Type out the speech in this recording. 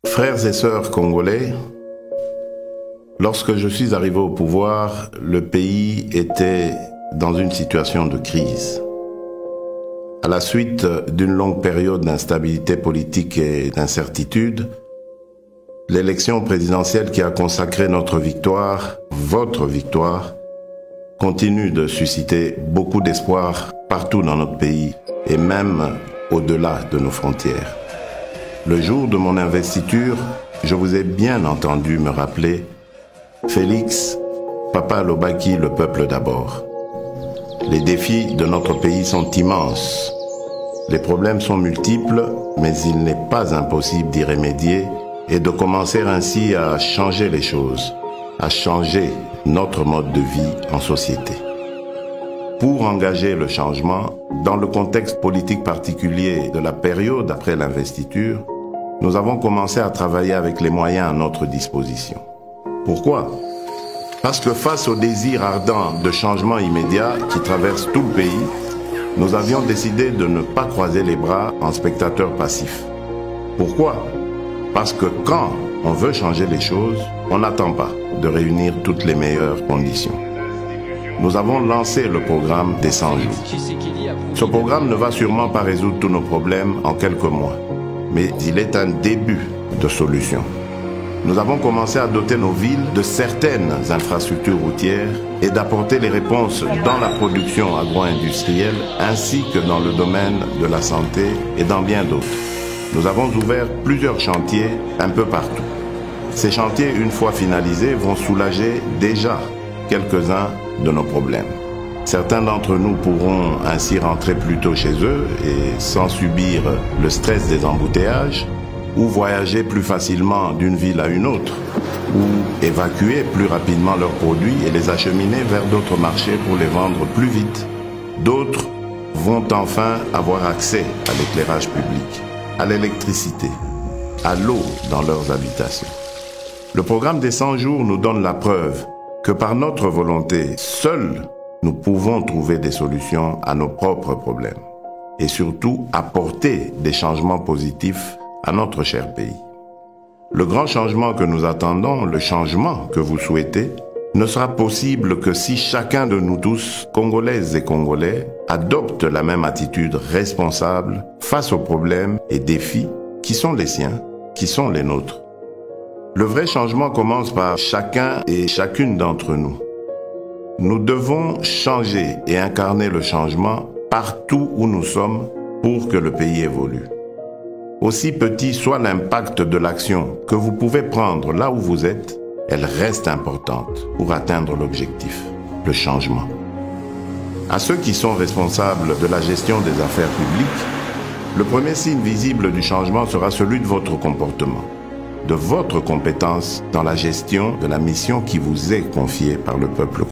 Frères et sœurs congolais, lorsque je suis arrivé au pouvoir, le pays était dans une situation de crise. À la suite d'une longue période d'instabilité politique et d'incertitude, l'élection présidentielle qui a consacré notre victoire, votre victoire, continue de susciter beaucoup d'espoir partout dans notre pays et même au-delà de nos frontières. Le jour de mon investiture, je vous ai bien entendu me rappeler « Félix, Papa alobaki, le peuple d'abord ». Les défis de notre pays sont immenses. Les problèmes sont multiples, mais il n'est pas impossible d'y remédier et de commencer ainsi à changer les choses, à changer notre mode de vie en société. Pour engager le changement, dans le contexte politique particulier de la période après l'investiture, nous avons commencé à travailler avec les moyens à notre disposition. Pourquoi ? Parce que face au désir ardent de changement immédiat qui traverse tout le pays, nous avions décidé de ne pas croiser les bras en spectateurs passifs. Pourquoi ? Parce que quand on veut changer les choses, on n'attend pas de réunir toutes les meilleures conditions. Nous avons lancé le programme des 100 jours. Ce programme ne va sûrement pas résoudre tous nos problèmes en quelques mois, mais il est un début de solution. Nous avons commencé à doter nos villes de certaines infrastructures routières et d'apporter les réponses dans la production agro-industrielle ainsi que dans le domaine de la santé et dans bien d'autres. Nous avons ouvert plusieurs chantiers un peu partout. Ces chantiers, une fois finalisés, vont soulager déjà quelques-uns de nos problèmes. Certains d'entre nous pourront ainsi rentrer plus tôt chez eux et sans subir le stress des embouteillages, ou voyager plus facilement d'une ville à une autre, ou évacuer plus rapidement leurs produits et les acheminer vers d'autres marchés pour les vendre plus vite. D'autres vont enfin avoir accès à l'éclairage public, à l'électricité, à l'eau dans leurs habitations. Le programme des 100 jours nous donne la preuve que par notre volonté, seuls nous pouvons trouver des solutions à nos propres problèmes et surtout apporter des changements positifs à notre cher pays. Le grand changement que nous attendons, le changement que vous souhaitez, ne sera possible que si chacun de nous tous, Congolaises et Congolais, adopte la même attitude responsable face aux problèmes et défis qui sont les siens, qui sont les nôtres. Le vrai changement commence par chacun et chacune d'entre nous. Nous devons changer et incarner le changement partout où nous sommes pour que le pays évolue. Aussi petit soit l'impact de l'action que vous pouvez prendre là où vous êtes, elle reste importante pour atteindre l'objectif, le changement. À ceux qui sont responsables de la gestion des affaires publiques, le premier signe visible du changement sera celui de votre comportement, de votre compétence dans la gestion de la mission qui vous est confiée par le peuple.